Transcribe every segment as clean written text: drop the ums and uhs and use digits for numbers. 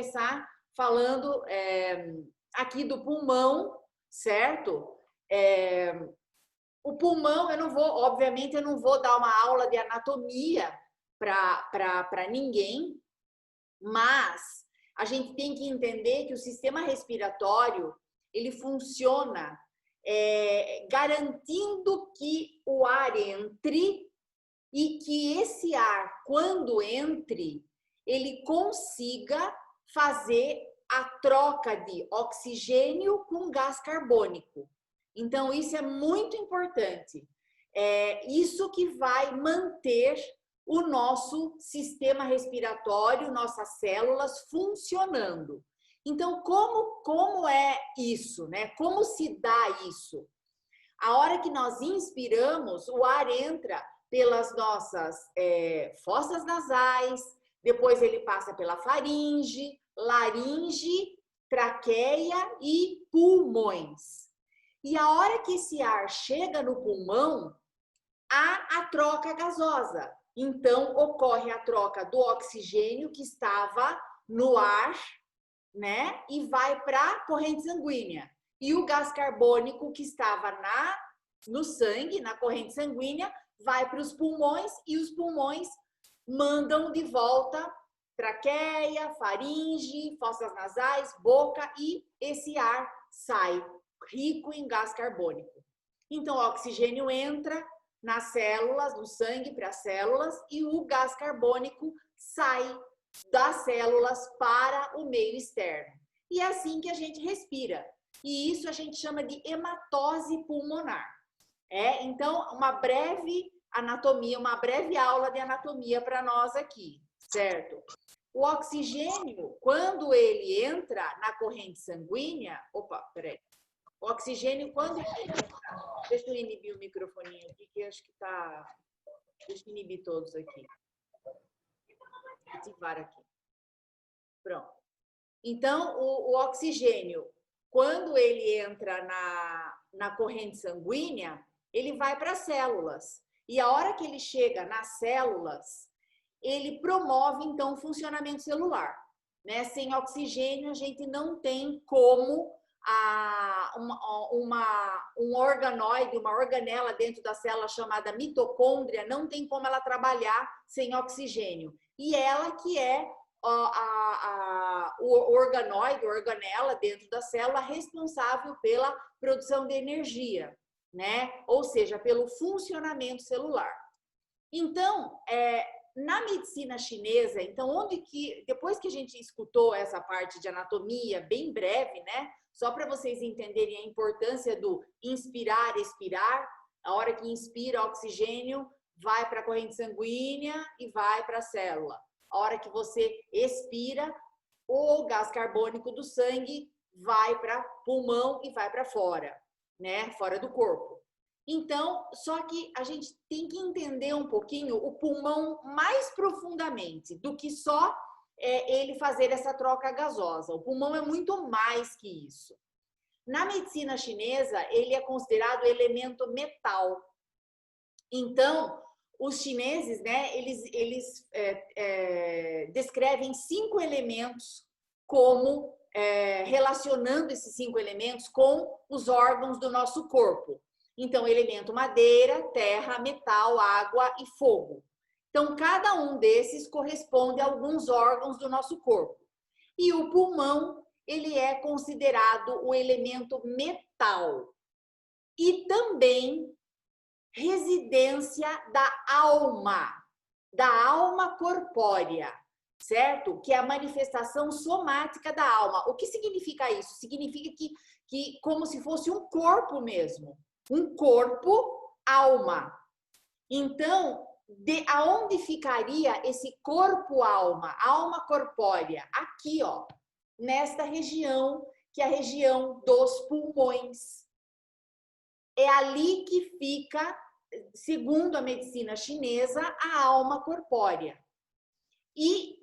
começar falando aqui do pulmão, certo? O pulmão, obviamente, eu não vou dar uma aula de anatomia para ninguém, mas a gente tem que entender que o sistema respiratório, ele funciona garantindo que o ar entre e que esse ar, quando entre, ele consiga fazer a troca de oxigênio com gás carbônico. Então, isso é muito importante. Isso que vai manter o nosso sistema respiratório, nossas células funcionando. Então, como é isso, né? Como se dá isso? A hora que nós inspiramos, o ar entra pelas nossas fossas nasais, depois ele passa pela faringe, laringe, traqueia e pulmões. E a hora que esse ar chega no pulmão, há a troca gasosa. Então, ocorre a troca do oxigênio que estava no ar, né? E vai para a corrente sanguínea. E o gás carbônico que estava no sangue, na corrente sanguínea, vai para os pulmões e os pulmões mandam de volta traqueia, faringe, fossas nasais, boca e esse ar sai rico em gás carbônico. Então, o oxigênio entra nas células, no sangue para as células e o gás carbônico sai das células para o meio externo. E é assim que a gente respira. E isso a gente chama de hematose pulmonar. Então, uma breve anatomia, uma breve aula de anatomia para nós aqui, certo? O oxigênio, quando ele entra na corrente sanguínea... Opa, peraí. O oxigênio, quando ele entra... Deixa eu inibir o microfoninho aqui, que acho que tá... Deixa eu inibir todos aqui. Ativar aqui. Pronto. Então, o oxigênio, quando ele entra na corrente sanguínea, ele vai para as células. E a hora que ele chega nas células, ele promove, então, o funcionamento celular. Né? Sem oxigênio, a gente não tem como um organoide, uma organela dentro da célula chamada mitocôndria, não tem como ela trabalhar sem oxigênio. E ela que é o organoide, a organela dentro da célula responsável pela produção de energia, né? Ou seja, pelo funcionamento celular. Então, na medicina chinesa, então, depois que a gente escutou essa parte de anatomia bem breve, né? Só para vocês entenderem a importância do inspirar, expirar, a hora que inspira oxigênio, vai para a corrente sanguínea e vai para a célula. A hora que você expira, o gás carbônico do sangue vai para pulmão e vai para fora, né? Fora do corpo. Então, só que a gente tem que entender um pouquinho o pulmão mais profundamente do que só ele fazer essa troca gasosa. O pulmão é muito mais que isso. Na medicina chinesa, ele é considerado elemento metal. Então, os chineses, né, eles descrevem 5 elementos como relacionando esses 5 elementos com os órgãos do nosso corpo. Então, elemento madeira, terra, metal, água e fogo. Então, cada um desses corresponde a alguns órgãos do nosso corpo. E o pulmão, ele é considerado o elemento metal. E também residência da alma corpórea, certo? Que é a manifestação somática da alma. O que significa isso? Significa que como se fosse um corpo mesmo. Um corpo, alma. Então, aonde ficaria esse corpo-alma, alma corpórea? Aqui, ó, nesta região, que é a região dos pulmões. É ali que fica, segundo a medicina chinesa, a alma corpórea. E o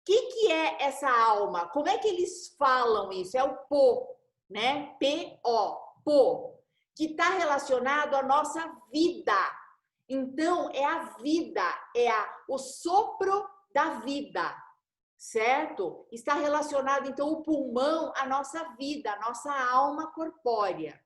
que é essa alma? Como é que eles falam isso? É o Po, né? P-O, Po, que está relacionado à nossa vida. Então, é a vida, o sopro da vida, certo? Está relacionado, então, o pulmão à nossa vida, à nossa alma corpórea.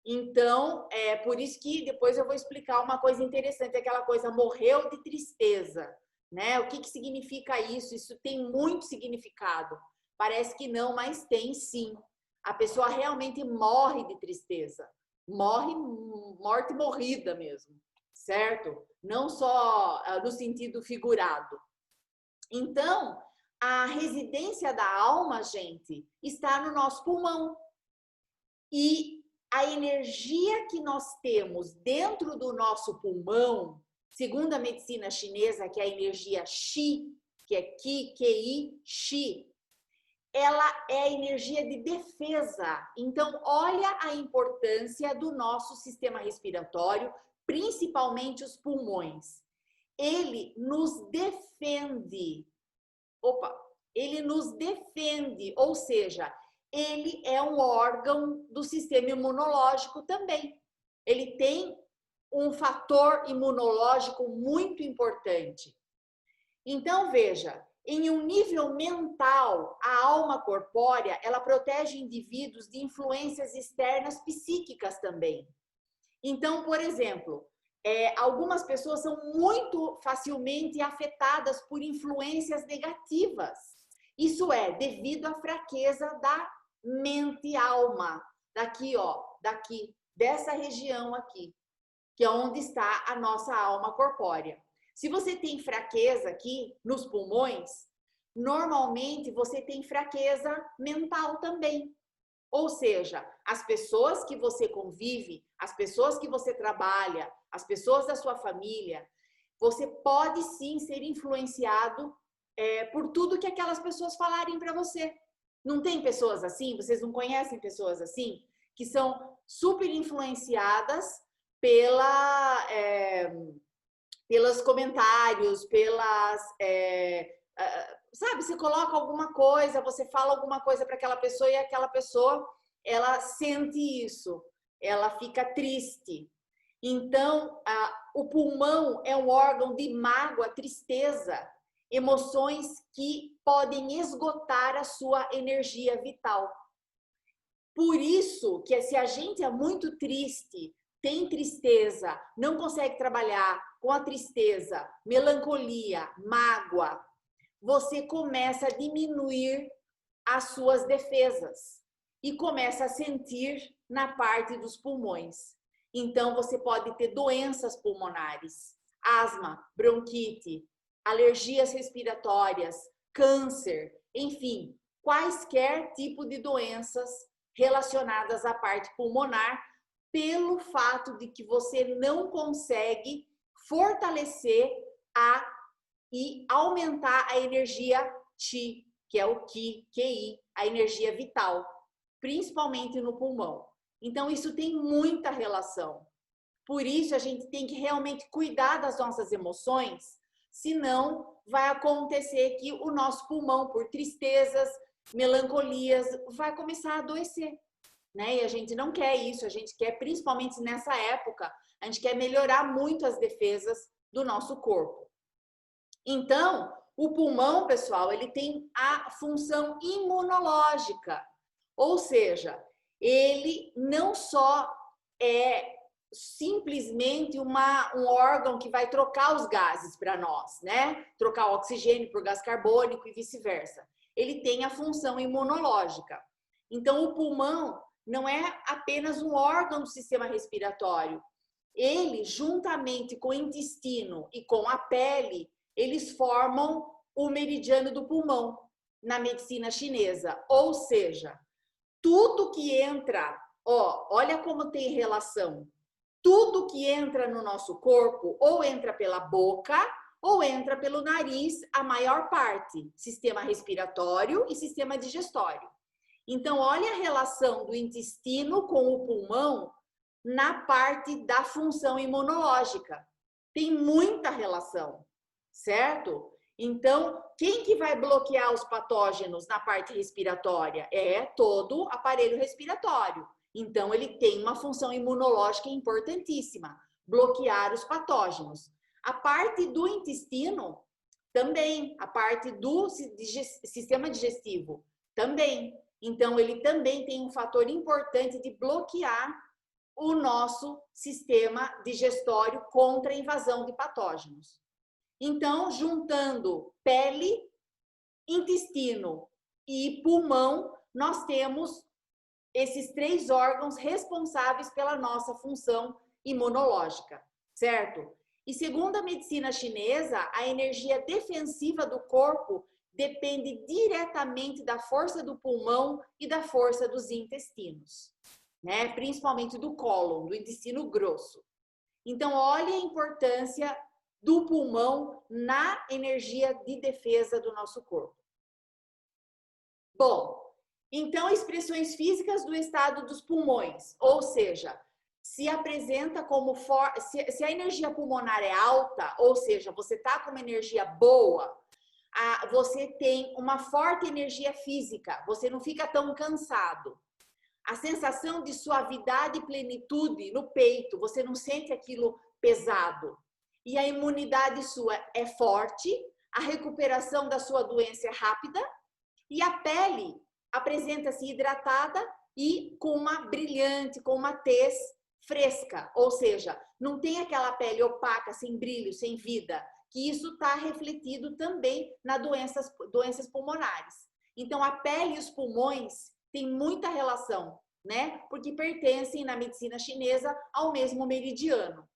Então, é por isso que depois eu vou explicar uma coisa interessante, aquela coisa morreu de tristeza, né? O que que significa isso? Isso tem muito significado. Parece que não, mas tem sim. A pessoa realmente morre de tristeza. Morre, morte morrida mesmo, certo? Não só no sentido figurado. Então, a residência da alma, gente, está no nosso pulmão. E a energia que nós temos dentro do nosso pulmão, segundo a medicina chinesa, que é a energia Qi, que é Qi, Qi, Qi, ela é a energia de defesa. Então, olha a importância do nosso sistema respiratório, principalmente os pulmões. Ele nos defende. Ele nos defende, ou seja, ele é um órgão do sistema imunológico também. Ele tem um fator imunológico muito importante. Então, veja, em um nível mental, a alma corpórea, ela protege indivíduos de influências externas psíquicas também. Então, por exemplo, algumas pessoas são muito facilmente afetadas por influências negativas. Isso é devido à fraqueza da mente e alma. Daqui, ó, daqui, dessa região aqui, que é onde está a nossa alma corpórea. Se você tem fraqueza aqui nos pulmões, normalmente você tem fraqueza mental também. Ou seja, as pessoas que você convive, as pessoas que você trabalha, as pessoas da sua família, você pode sim ser influenciado por tudo que aquelas pessoas falarem para você. Não tem pessoas assim? Vocês não conhecem pessoas assim? Que são super influenciadas pelos comentários, sabe, você coloca alguma coisa, você fala alguma coisa para aquela pessoa e aquela pessoa, ela sente isso, ela fica triste. Então, o pulmão é um órgão de mágoa, tristeza, emoções que podem esgotar a sua energia vital. Por isso que se a gente é muito triste, tem tristeza, não consegue trabalhar com a tristeza, melancolia, mágoa, você começa a diminuir as suas defesas e começa a sentir na parte dos pulmões. Então, você pode ter doenças pulmonares, asma, bronquite, alergias respiratórias, câncer, enfim, quaisquer tipo de doenças relacionadas à parte pulmonar, pelo fato de que você não consegue fortalecer e aumentar a energia Qi, que é o Qi, a energia vital, principalmente no pulmão. Então, isso tem muita relação. Por isso, a gente tem que realmente cuidar das nossas emoções, senão vai acontecer que o nosso pulmão, por tristezas, melancolias, vai começar a adoecer, né? E a gente não quer isso, a gente quer, principalmente nessa época, a gente quer melhorar muito as defesas do nosso corpo. Então, o pulmão, pessoal, ele tem a função imunológica, ou seja, ele não só é simplesmente um órgão que vai trocar os gases para nós, né? Trocar o oxigênio por gás carbônico e vice-versa. Ele tem a função imunológica. Então, o pulmão não é apenas um órgão do sistema respiratório. Ele, juntamente com o intestino e com a pele, eles formam o meridiano do pulmão na medicina chinesa. Ou seja, tudo que entra, olha como tem relação. Tudo que entra no nosso corpo ou entra pela boca ou entra pelo nariz, a maior parte, sistema respiratório e sistema digestório. Então, olha a relação do intestino com o pulmão na parte da função imunológica. Tem muita relação, certo? Então, quem que vai bloquear os patógenos na parte respiratória? É todo o aparelho respiratório. Então, ele tem uma função imunológica importantíssima, bloquear os patógenos. A parte do intestino Também. A parte do sistema digestivo? Também. Então, ele também tem um fator importante de bloquear o nosso sistema digestório contra a invasão de patógenos. Então, juntando pele, intestino e pulmão, nós temos esses 3 órgãos responsáveis pela nossa função imunológica, certo? E segundo a medicina chinesa, a energia defensiva do corpo depende diretamente da força do pulmão e da força dos intestinos, né? Principalmente do cólon, do intestino grosso. Então, olha a importância do pulmão na energia de defesa do nosso corpo. Bom, então, expressões físicas do estado dos pulmões, ou seja, se apresenta como se a energia pulmonar é alta, ou seja, você está com uma energia boa, você tem uma forte energia física, você não fica tão cansado. A sensação de suavidade e plenitude no peito, você não sente aquilo pesado. E a imunidade sua é forte, a recuperação da sua doença é rápida e a pele apresenta-se hidratada e com uma brilhante, com uma tez fresca, ou seja, não tem aquela pele opaca, sem brilho, sem vida, que isso está refletido também nas doenças pulmonares. Então, a pele e os pulmões têm muita relação, né? Porque pertencem, na medicina chinesa, ao mesmo meridiano.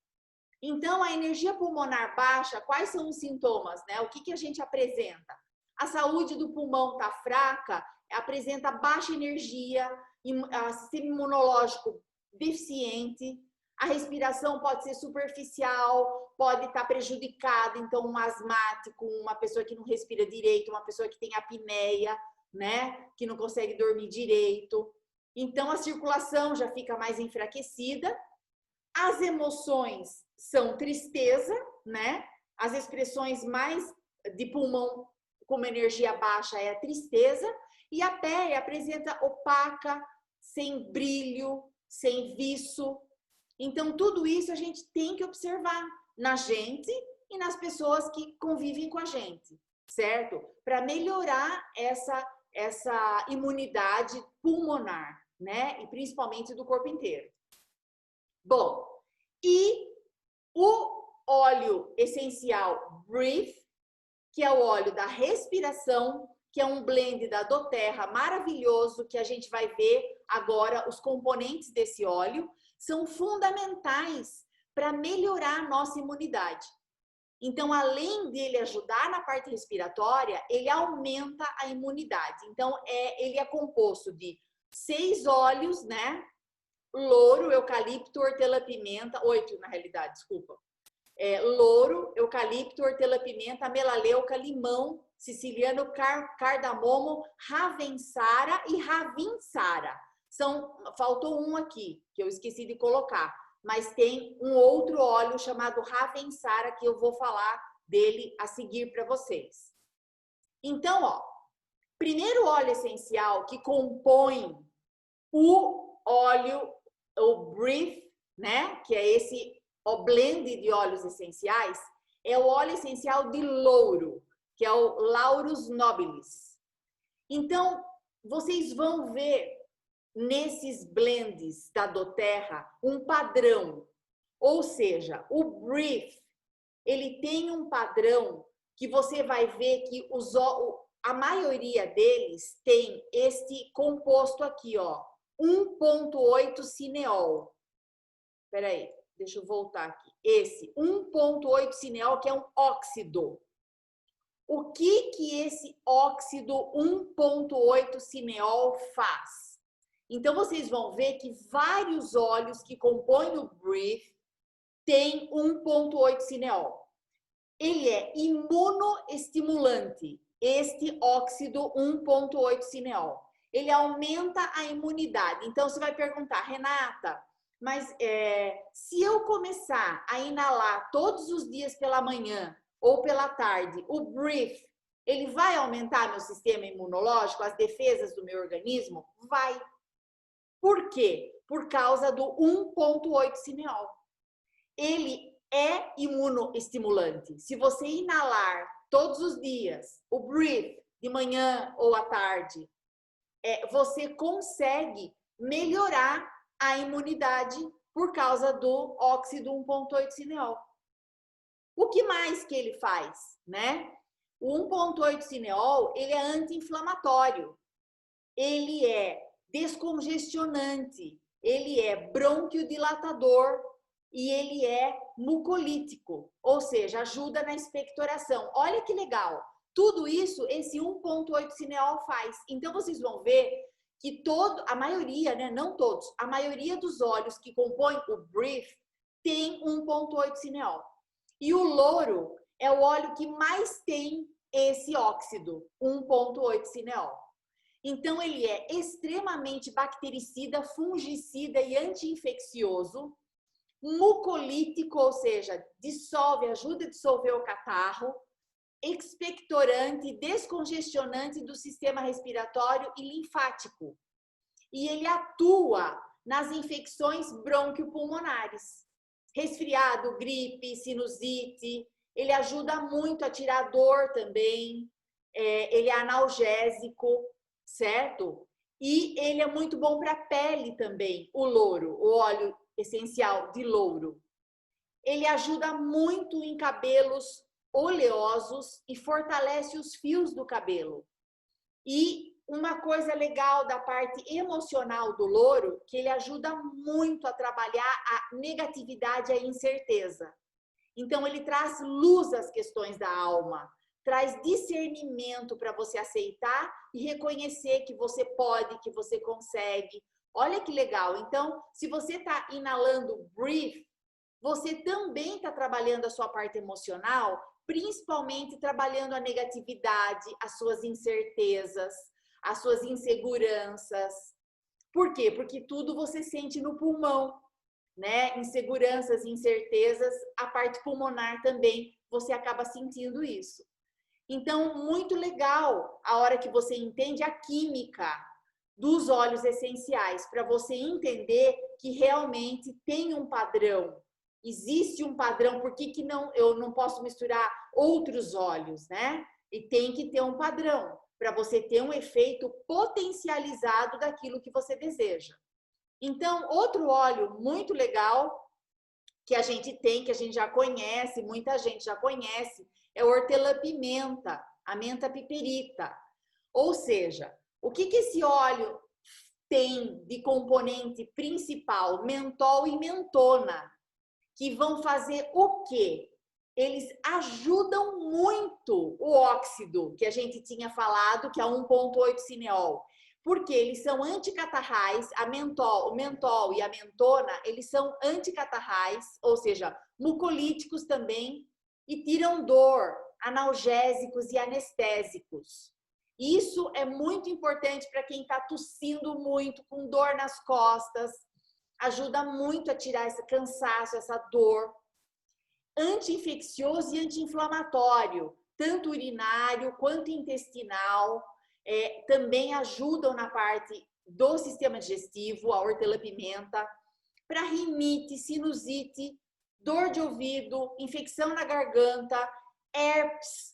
Então, a energia pulmonar baixa, quais são os sintomas, né? O que a gente apresenta? A saúde do pulmão está fraca, apresenta baixa energia, sistema imunológico deficiente, a respiração pode ser superficial, pode estar prejudicada, então um asmático, uma pessoa que não respira direito, uma pessoa que tem apneia, né, que não consegue dormir direito. Então a circulação já fica mais enfraquecida. As emoções são tristeza, né? As expressões mais de pulmão com uma energia baixa é a tristeza, e a pele apresenta opaca, sem brilho, sem viço. Então, tudo isso a gente tem que observar na gente e nas pessoas que convivem com a gente, certo? Para melhorar essa imunidade pulmonar, né? E principalmente do corpo inteiro. Bom, e o óleo essencial Breathe, que é o óleo da respiração, que é um blend da doTERRA maravilhoso, que a gente vai ver agora os componentes desse óleo, são fundamentais para melhorar a nossa imunidade. Então, além dele ajudar na parte respiratória, ele aumenta a imunidade. Então, ele é composto de 6 óleos, né? Louro, eucalipto, hortelã-pimenta, 8 na realidade, desculpa. Louro, eucalipto, hortelã-pimenta, melaleuca, limão, siciliano, cardamomo, ravensara e ravinsara. Faltou um aqui, que eu esqueci de colocar, mas tem um outro óleo chamado ravensara, que eu vou falar dele a seguir para vocês. Então, ó, primeiro óleo essencial que compõe o óleo, o Breathe, né, que é esse o blend de óleos essenciais, é o óleo essencial de louro, que é o Laurus nobilis. Então, vocês vão ver nesses blends da doTERRA um padrão. Ou seja, o Breathe, ele tem um padrão que você vai ver que a maioria deles tem este composto aqui, ó, 1,8 cineol. Espera aí. Deixa eu voltar aqui. Esse 1,8 cineol, que é um óxido. O que esse óxido 1,8 cineol faz? Então, vocês vão ver que vários óleos que compõem o Breathe têm 1,8 cineol. Ele é imunoestimulante, este óxido 1,8 cineol. Ele aumenta a imunidade. Então, você vai perguntar, Renata, mas se eu começar a inalar todos os dias pela manhã ou pela tarde, o Breathe, ele vai aumentar meu sistema imunológico, as defesas do meu organismo? Vai. Por quê? Por causa do 1,8 cineol. Ele é imunoestimulante. Se você inalar todos os dias, o breathe, de manhã ou à tarde, você consegue melhorar a imunidade por causa do óxido 1,8-cineol. O que mais que ele faz, né? O 1,8-cineol, ele é anti-inflamatório, ele é descongestionante, ele é bronquiodilatador e ele é mucolítico, ou seja, ajuda na expectoração. Olha que legal! Tudo isso, esse 1,8-cineol faz. Então, vocês vão ver que a maioria, né, não todos, a maioria dos óleos que compõem o Breathe tem 1,8-cineol. E o louro é o óleo que mais tem esse óxido, 1,8-cineol. Então, ele é extremamente bactericida, fungicida e anti-infeccioso, mucolítico, ou seja, dissolve, ajuda a dissolver o catarro, expectorante, descongestionante do sistema respiratório e linfático. E ele atua nas infecções bronquiopulmonares. Resfriado, gripe, sinusite. Ele ajuda muito a tirar dor também. Ele é analgésico, certo? E ele é muito bom para a pele também, o louro, o óleo essencial de louro. Ele ajuda muito em cabelos oleosos e fortalece os fios do cabelo. E uma coisa legal da parte emocional do louro, que ele ajuda muito a trabalhar a negatividade e a incerteza. Então, ele traz luz às questões da alma, traz discernimento para você aceitar e reconhecer que você pode, que você consegue. Olha que legal. Então, se você está inalando Breathe, você também está trabalhando a sua parte emocional, principalmente trabalhando a negatividade, as suas incertezas, as suas inseguranças. Por quê? Porque tudo você sente no pulmão, né? Inseguranças, incertezas, a parte pulmonar também, você acaba sentindo isso. Então, muito legal a hora que você entende a química dos óleos essenciais, para você entender que realmente tem um padrão. Existe um padrão, por que eu não posso misturar outros óleos, né? E tem que ter um padrão, para você ter um efeito potencializado daquilo que você deseja. Então, outro óleo muito legal que a gente tem, que a gente já conhece, muita gente já conhece, é o hortelã-pimenta, a menta piperita. Ou seja, o que esse óleo tem de componente principal? Mentol e mentona, que vão fazer o quê? Eles ajudam muito o óxido, que a gente tinha falado, que é 1,8-cineol. Porque eles são anticatarrais, o mentol e a mentona, eles são anticatarrais, ou seja, mucolíticos também, e tiram dor, analgésicos e anestésicos. Isso é muito importante para quem está tossindo muito, com dor nas costas, ajuda muito a tirar esse cansaço, essa dor. Anti-infeccioso e anti-inflamatório, tanto urinário quanto intestinal, também ajudam na parte do sistema digestivo, a hortelã-pimenta, para rinite, sinusite, dor de ouvido, infecção na garganta, herpes,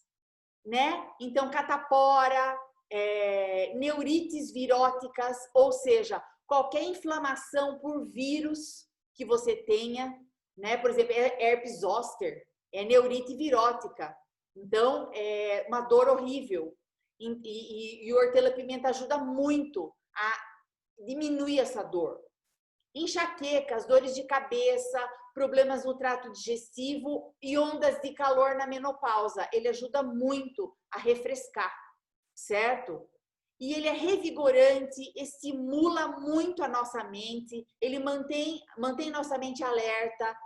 né? Então, catapora, neurites viróticas, ou seja, qualquer inflamação por vírus que você tenha, né? Por exemplo, herpes zoster, é neurite virótica. Então, é uma dor horrível. E o hortelã-pimenta ajuda muito a diminuir essa dor. Enxaquecas, dores de cabeça, problemas no trato digestivo e ondas de calor na menopausa. Ele ajuda muito a refrescar, certo? E ele é revigorante, estimula muito a nossa mente, ele mantém nossa mente alerta,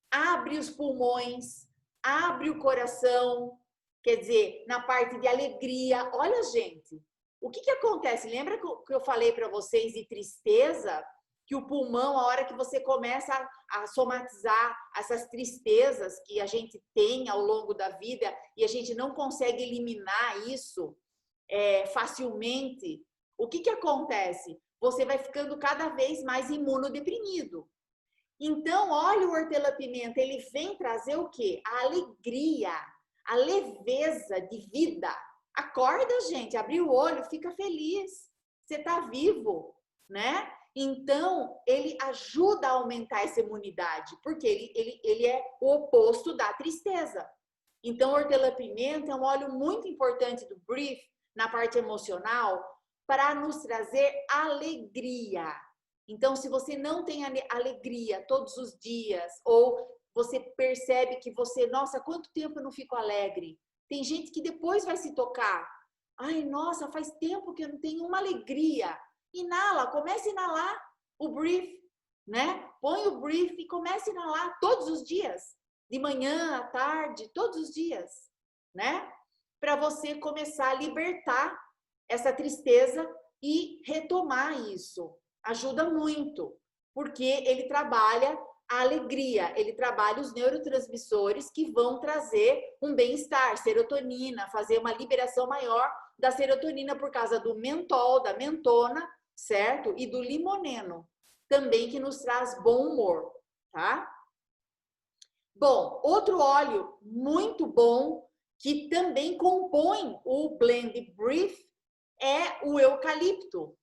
abre os pulmões, abre o coração, quer dizer, na parte de alegria. Olha, gente, o que acontece? Lembra que eu falei para vocês de tristeza? Que o pulmão, a hora que você começa a somatizar essas tristezas que a gente tem ao longo da vida e a gente não consegue eliminar isso facilmente, o que acontece? Você vai ficando cada vez mais imunodeprimido. Então, olha o hortelã-pimenta, ele vem trazer o quê? A alegria, a leveza de vida. Acorda, gente, abre o olho, fica feliz. Você está vivo, né? Então, ele ajuda a aumentar essa imunidade, porque ele é o oposto da tristeza. Então, hortelã-pimenta é um óleo muito importante do Brief, na parte emocional, para nos trazer alegria. Então, se você não tem alegria todos os dias, ou você percebe que você, nossa, quanto tempo eu não fico alegre? Tem gente que depois vai se tocar. Ai, nossa, faz tempo que eu não tenho uma alegria. Inala, comece a inalar o Brief, né? Põe o Brief e comece a inalar todos os dias. De manhã, à tarde, todos os dias, né? Para você começar a libertar essa tristeza e retomar isso. Ajuda muito, porque ele trabalha a alegria, ele trabalha os neurotransmissores que vão trazer um bem-estar, serotonina, fazer uma liberação maior da serotonina por causa do mentol, da mentona, certo? E do limoneno, também que nos traz bom humor, tá? Bom, outro óleo muito bom que também compõe o Blend Brief é o eucalipto.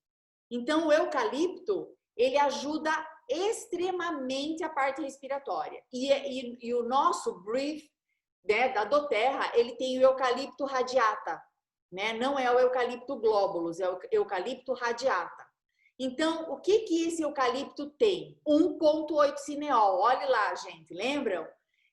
Então, o eucalipto, ele ajuda extremamente a parte respiratória. E o nosso Brief, né, da doTERRA, ele tem o eucalipto radiata, né? Não é o eucalipto glóbulos, é o eucalipto radiata. Então, o que esse eucalipto tem? 1,8 cineol. Olha lá, gente, lembram?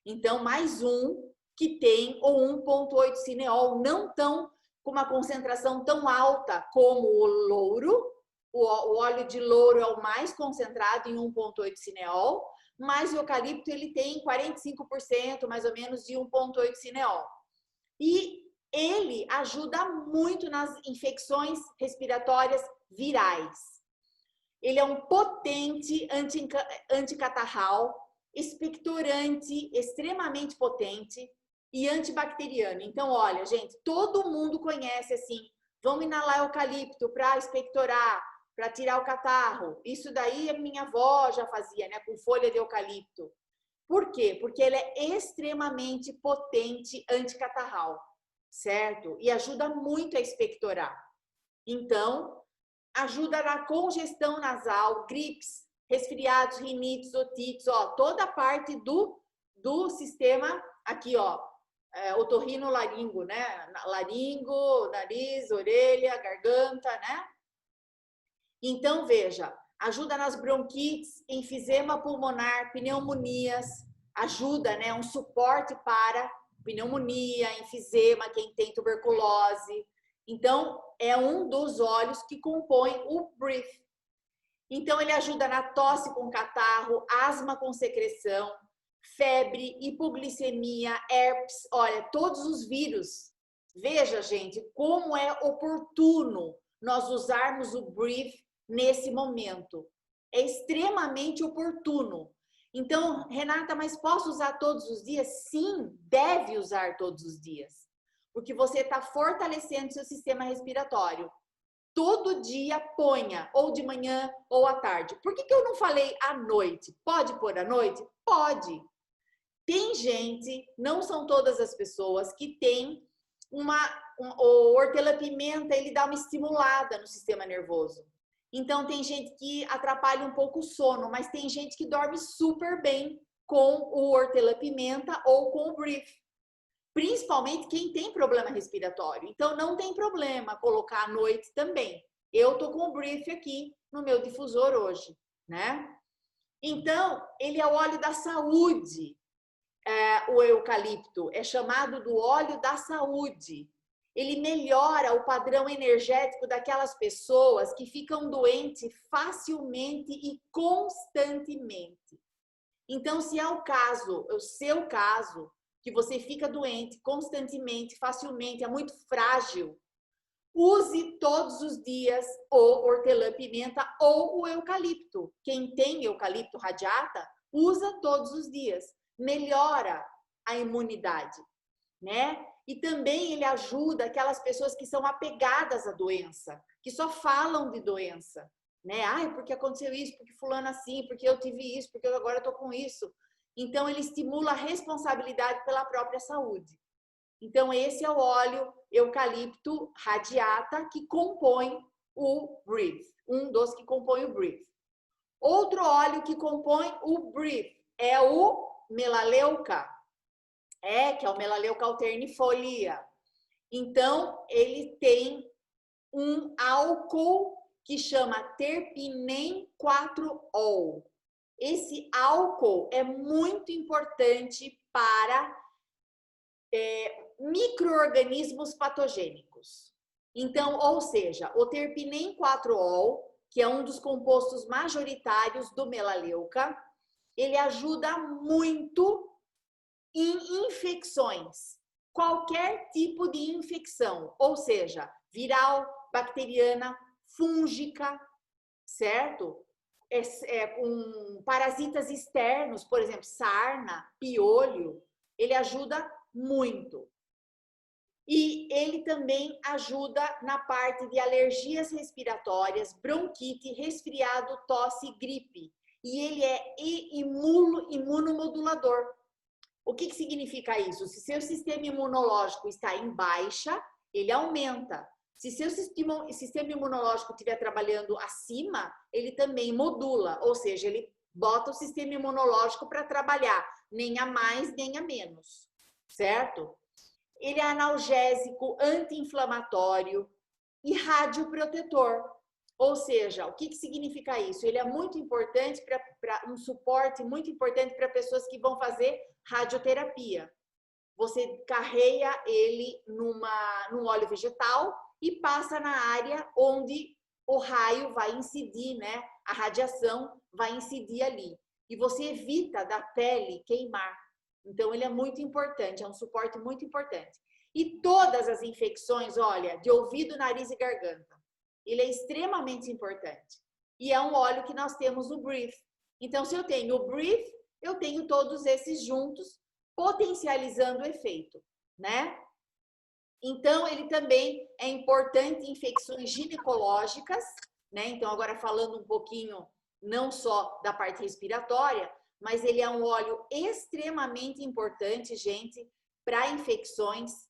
Então, mais um que tem o 1,8 cineol, não tão com uma concentração tão alta como o louro. O óleo de louro é o mais concentrado em 1,8 cineol, mas o eucalipto ele tem 45% mais ou menos de 1,8 cineol. E ele ajuda muito nas infecções respiratórias virais. Ele é um potente anticatarral, expectorante extremamente potente e antibacteriano. Então, olha, gente, todo mundo conhece assim, vamos inalar eucalipto para expectorar, para tirar o catarro. Isso daí a minha avó já fazia, né, com folha de eucalipto. Por quê? Porque ele é extremamente potente anticatarral, certo? E ajuda muito a expectorar. Então, ajuda na congestão nasal, gripes, resfriados, rinites, otites, ó, toda a parte do sistema aqui, ó, otorrinolaringo, né? Laringo, nariz, orelha, garganta, né? Então, veja, ajuda nas bronquites, enfisema pulmonar, pneumonias, ajuda, né? Um suporte para pneumonia, enfisema, quem tem tuberculose. Então, é um dos óleos que compõe o Brief. Então, ele ajuda na tosse com catarro, asma com secreção, febre, hipoglicemia, herpes, olha, todos os vírus. Veja, gente, como é oportuno nós usarmos o Brief nesse momento. É extremamente oportuno. Então, Renata, mas posso usar todos os dias? Sim, deve usar todos os dias. Porque você está fortalecendo seu sistema respiratório. Todo dia ponha, ou de manhã ou à tarde. Por que eu não falei à noite? Pode pôr à noite? Pode. Tem gente, não são todas as pessoas, que tem o hortelã-pimenta, ele dá uma estimulada no sistema nervoso. Então, tem gente que atrapalha um pouco o sono, mas tem gente que dorme super bem com o hortelã-pimenta ou com o Brief. Principalmente quem tem problema respiratório. Então, não tem problema colocar à noite também. Eu tô com o Brief aqui no meu difusor hoje, né? Então, ele é o óleo da saúde. O eucalipto é chamado do óleo da saúde. Ele melhora o padrão energético daquelas pessoas que ficam doentes facilmente e constantemente. Então, se é o caso, o seu caso, que você fica doente constantemente, facilmente, é muito frágil, use todos os dias o hortelã-pimenta ou o eucalipto. Quem tem eucalipto radiata, usa todos os dias. Melhora a imunidade, né? E também ele ajuda aquelas pessoas que são apegadas à doença, que só falam de doença, né? Ai, porque aconteceu isso, porque fulano assim, porque eu tive isso, porque eu agora tô com isso. Então, ele estimula a responsabilidade pela própria saúde. Então, esse é o óleo eucalipto radiata que compõe o Breathe, um dos que compõe o Breathe. Outro óleo que compõe o Breathe é o melaleuca, que é o melaleuca alternifolia. Então, ele tem um álcool que chama terpinem 4-ol. Esse álcool é muito importante para micro-organismos patogênicos. Então, ou seja, o terpinem 4-ol, que é um dos compostos majoritários do melaleuca, ele ajuda muito em infecções, qualquer tipo de infecção, ou seja, viral, bacteriana, fúngica, certo? Com parasitas externos, por exemplo, sarna, piolho, ele ajuda muito. E ele também ajuda na parte de alergias respiratórias, bronquite, resfriado, tosse e gripe. E ele é imunomodulador. O que significa isso? Se seu sistema imunológico está em baixa, ele aumenta. Se seu sistema imunológico estiver trabalhando acima, ele também modula, ou seja, ele bota o sistema imunológico para trabalhar, nem a mais, nem a menos, certo? Ele é analgésico, anti-inflamatório e radioprotetor. Ou seja, o que significa isso? Ele é muito importante para um suporte muito importante para pessoas que vão fazer radioterapia. Você carreia ele num óleo vegetal e passa na área onde o raio vai incidir, né? A radiação vai incidir ali. E você evita da pele queimar. Então, ele é muito importante, é um suporte muito importante. E todas as infecções, olha, de ouvido, nariz e garganta, ele é extremamente importante. E é um óleo que nós temos no Breathe. Então, se eu tenho o Breathe, eu tenho todos esses juntos, potencializando o efeito, né? Então, ele também é importante em infecções ginecológicas, né? Então, agora falando um pouquinho, não só da parte respiratória, mas ele é um óleo extremamente importante, gente, para infecções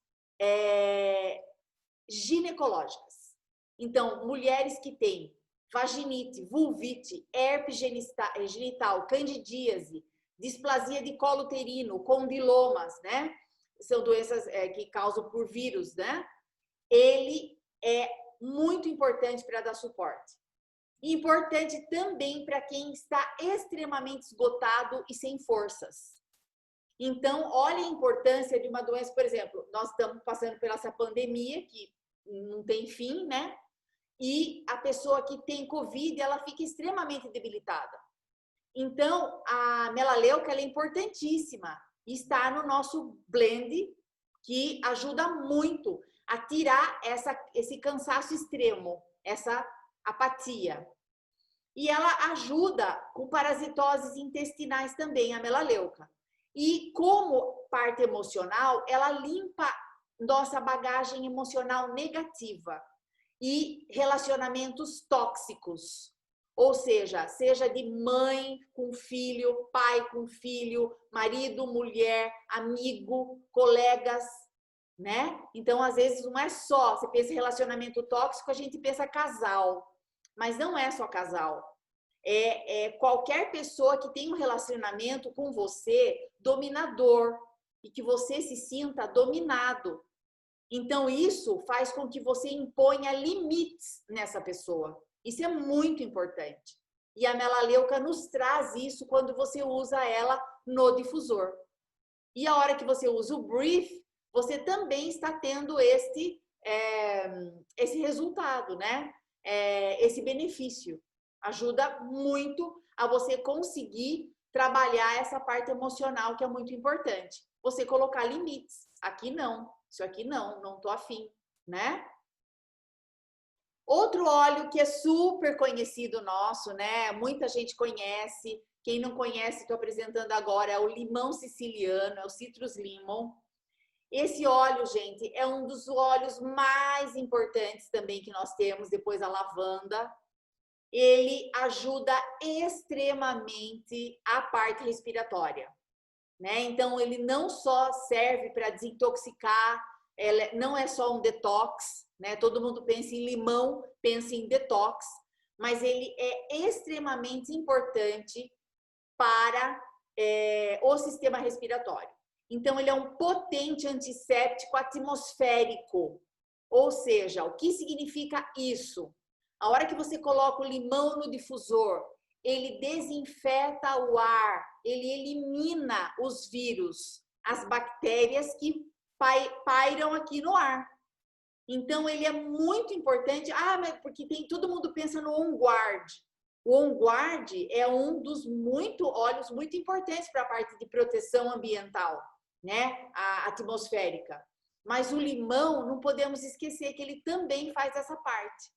ginecológicas. Então, mulheres que têm vaginite, vulvite, herpes genital, candidíase, displasia de colo uterino, condilomas, né? São doenças que causam por vírus, né? Ele é muito importante para dar suporte. Importante também para quem está extremamente esgotado e sem forças. Então, olha a importância de uma doença, por exemplo, nós estamos passando por essa pandemia que não tem fim, né? E a pessoa que tem Covid, ela fica extremamente debilitada. Então, a melaleuca, ela é importantíssima. Está no nosso blend, que ajuda muito a tirar esse cansaço extremo, essa apatia. E ela ajuda com parasitoses intestinais também, a melaleuca. E como parte emocional, ela limpa nossa bagagem emocional negativa e relacionamentos tóxicos. Ou seja de mãe com filho, pai com filho, marido, mulher, amigo, colegas, né? Então, às vezes, não é só, você pensa em relacionamento tóxico, a gente pensa casal, mas não é só casal. É qualquer pessoa que tem um relacionamento com você dominador e que você se sinta dominado. Então, isso faz com que você imponha limites nessa pessoa. Isso é muito importante. E a melaleuca nos traz isso quando você usa ela no difusor. E a hora que você usa o Breathe, você também está tendo esse resultado, né? Esse benefício. Ajuda muito a você conseguir trabalhar essa parte emocional que é muito importante. Você colocar limites. Aqui não. Isso aqui não tô afim, né? Outro óleo que é super conhecido nosso, né? Muita gente conhece. Quem não conhece, estou apresentando agora, é o limão siciliano, é o Citrus Lemon. Esse óleo, gente, é um dos óleos mais importantes também que nós temos, depois da lavanda. Ele ajuda extremamente a parte respiratória. né? Então, ele não só serve para desintoxicar, não é só um detox, né? Todo mundo pensa em limão, pensa em detox, mas ele é extremamente importante para o sistema respiratório. Então, ele é um potente antisséptico atmosférico. Ou seja, o que significa isso? A hora que você coloca o limão no difusor, ele desinfeta o ar, ele elimina os vírus, as bactérias que pairam aqui no ar. Então, ele é muito importante. Ah, mas porque todo mundo pensa no On Guard. O On Guard é um dos óleos muito importantes para a parte de proteção ambiental, né? A atmosférica. Mas o limão, não podemos esquecer que ele também faz essa parte.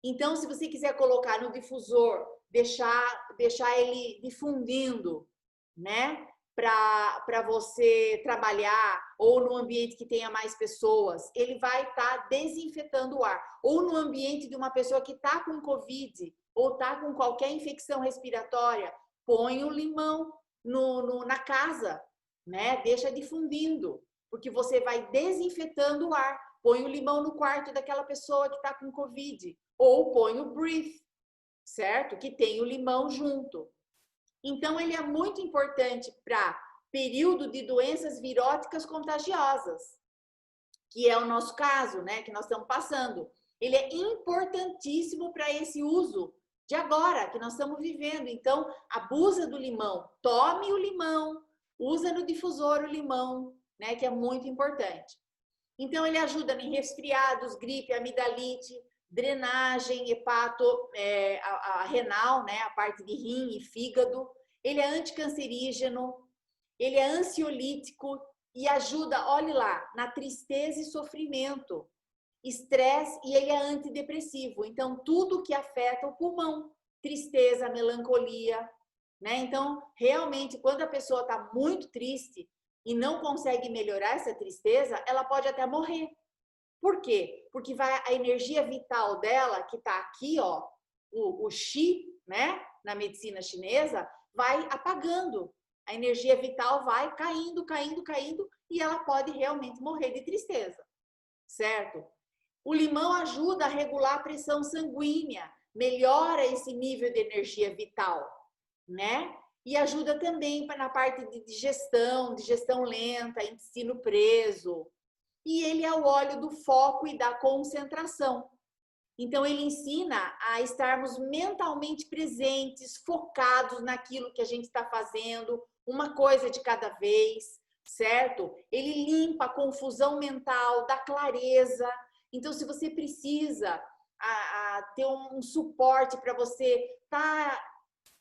Então, se você quiser colocar no difusor, deixar ele difundindo, né? Para você trabalhar, ou no ambiente que tenha mais pessoas, ele vai estar desinfetando o ar. Ou no ambiente de uma pessoa que está com Covid, ou está com qualquer infecção respiratória, põe o limão na casa, né? Deixa difundindo, porque você vai desinfetando o ar. Põe o limão no quarto daquela pessoa que está com Covid. Ou põe o Breathe, certo? Que tem o limão junto. Então, ele é muito importante para período de doenças viróticas contagiosas, que é o nosso caso, né? Que nós estamos passando. Ele é importantíssimo para esse uso de agora, que nós estamos vivendo. Então, abusa do limão. Tome o limão, usa no difusor o limão, né? Que é muito importante. Então, ele ajuda em resfriados, gripe, amidalite, drenagem a renal, né? A parte de rim e fígado. Ele é anticancerígeno, ele é ansiolítico e ajuda, olhe lá, na tristeza e sofrimento, estresse, e ele é antidepressivo. Então, tudo que afeta o pulmão, tristeza, melancolia, né? Então, realmente, quando a pessoa está muito triste e não consegue melhorar essa tristeza, ela pode até morrer. Por quê? Porque a energia vital dela, que está aqui, ó, o Qi, né, na medicina chinesa, vai apagando. A energia vital vai caindo, caindo, caindo, e ela pode realmente morrer de tristeza, certo? O limão ajuda a regular a pressão sanguínea, melhora esse nível de energia vital, né? E ajuda também na parte de digestão lenta, intestino preso. E ele é o óleo do foco e da concentração. Então, ele ensina a estarmos mentalmente presentes, focados naquilo que a gente está fazendo, uma coisa de cada vez, certo? Ele limpa a confusão mental, dá clareza. Então, se você precisa ter um suporte para você estar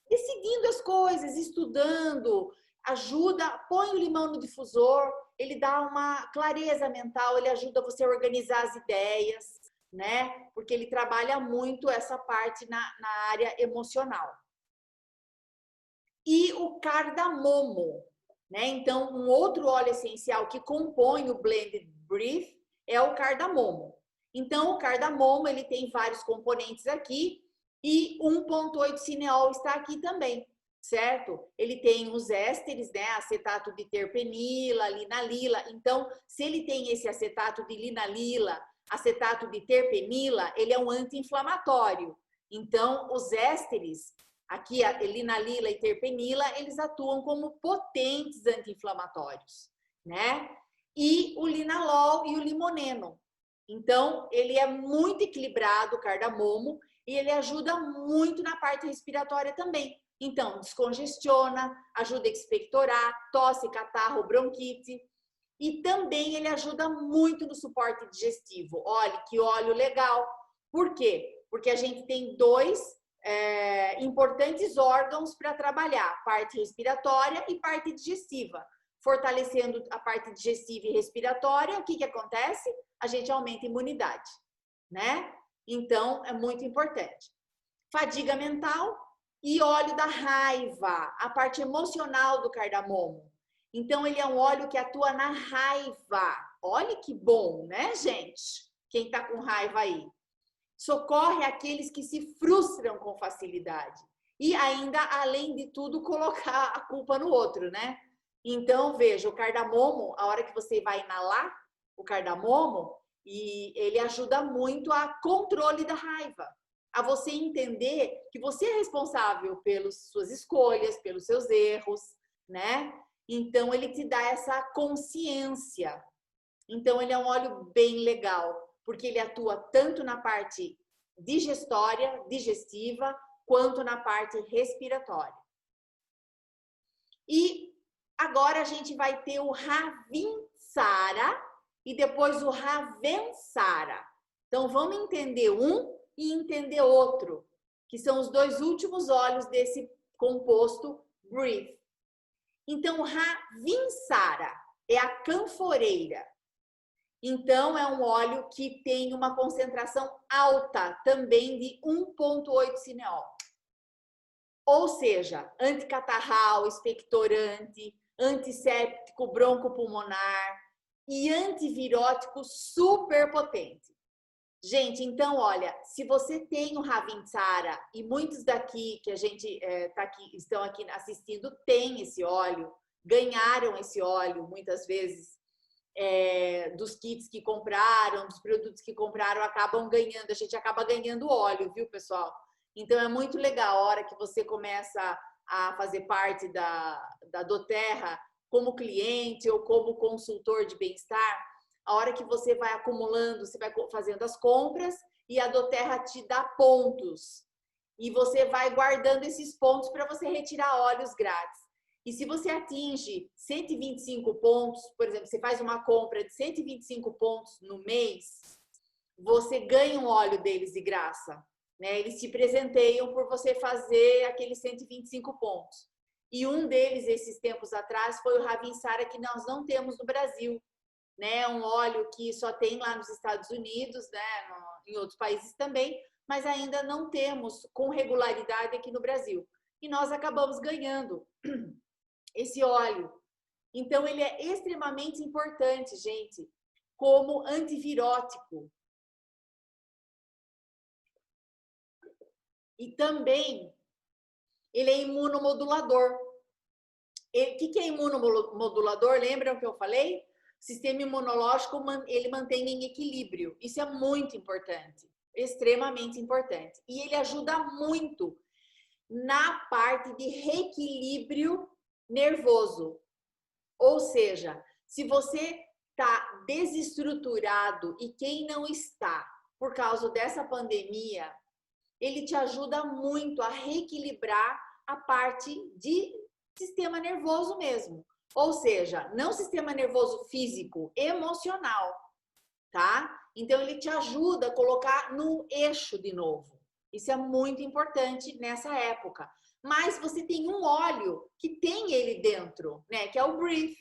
decidindo as coisas, estudando, ajuda, põe o limão no difusor, ele dá uma clareza mental, ele ajuda você a organizar as ideias, né? Porque ele trabalha muito essa parte na área emocional. E o cardamomo, né? Então, um outro óleo essencial que compõe o Blended Breath é o cardamomo. Então, o cardamomo, ele tem vários componentes aqui e 1,8 cineol está aqui também, certo? Ele tem os ésteres, né? Acetato de terpenila, linalila. Então, se ele tem esse acetato de linalila, acetato de terpenila, ele é um anti-inflamatório. Então, os ésteres, aqui a linalila e terpenila, eles atuam como potentes anti-inflamatórios, né? E o linalol e o limoneno. Então, ele é muito equilibrado, o cardamomo, e ele ajuda muito na parte respiratória também. Então, descongestiona, ajuda a expectorar, tosse, catarro, bronquite. E também ele ajuda muito no suporte digestivo. Olha, que óleo legal. Por quê? Porque a gente tem dois importantes órgãos para trabalhar, parte respiratória e parte digestiva. Fortalecendo a parte digestiva e respiratória, o que acontece? A gente aumenta a imunidade, né? Então, é muito importante. Fadiga mental e óleo da raiva, a parte emocional do cardamomo. Então, ele é um óleo que atua na raiva. Olha que bom, né, gente? Quem está com raiva aí. Socorre aqueles que se frustram com facilidade. E ainda, além de tudo, colocar a culpa no outro, né? Então, veja, o cardamomo, a hora que você vai inalar o cardamomo, e ele ajuda muito a controle da raiva, a você entender que você é responsável pelas suas escolhas, pelos seus erros, né? Então, ele te dá essa consciência. Então, ele é um óleo bem legal, porque ele atua tanto na parte digestiva, quanto na parte respiratória. E agora a gente vai ter o Ravinsara e depois o Ravensara. Então, vamos entender um e entender outro, que são os dois últimos óleos desse composto Breathe. Então, o Ravinsara é a canforeira. Então, é um óleo que tem uma concentração alta também de 1,8 cineol. Ou seja, anticatarral, expectorante, antisséptico broncopulmonar e antivirótico super potente. Gente, então, olha, se você tem o Ravinsara, e muitos daqui que a gente estão aqui assistindo têm esse óleo, ganharam esse óleo muitas vezes, dos kits que compraram, dos produtos que compraram, acabam ganhando, a gente acaba ganhando óleo, viu, pessoal? Então, é muito legal a hora que você começa a fazer parte da doTERRA como cliente ou como consultor de bem-estar, a hora que você vai acumulando, você vai fazendo as compras e a doTERRA te dá pontos. E você vai guardando esses pontos para você retirar óleos grátis. E se você atinge 125 pontos, por exemplo, você faz uma compra de 125 pontos no mês, você ganha um óleo deles de graça, né? Eles te presenteiam por você fazer aqueles 125 pontos. E um deles, esses tempos atrás, foi o Ravinsara, que nós não temos no Brasil, né? Um óleo que só tem lá nos Estados Unidos, né? Em outros países também, mas ainda não temos com regularidade aqui no Brasil. E nós acabamos ganhando esse óleo. Então, ele é extremamente importante, gente, como antivirótico. E também, ele é imunomodulador. O que é imunomodulador? Lembram que eu falei? O sistema imunológico, ele mantém em equilíbrio. Isso é muito importante, extremamente importante. E ele ajuda muito na parte de reequilíbrio nervoso. Ou seja, se você está desestruturado e quem não está por causa dessa pandemia, ele te ajuda muito a reequilibrar a parte de sistema nervoso mesmo. Ou seja, não sistema nervoso físico, emocional, tá? Então, ele te ajuda a colocar no eixo de novo. Isso é muito importante nessa época. Mas você tem um óleo que tem ele dentro, né? Que é o Breathe.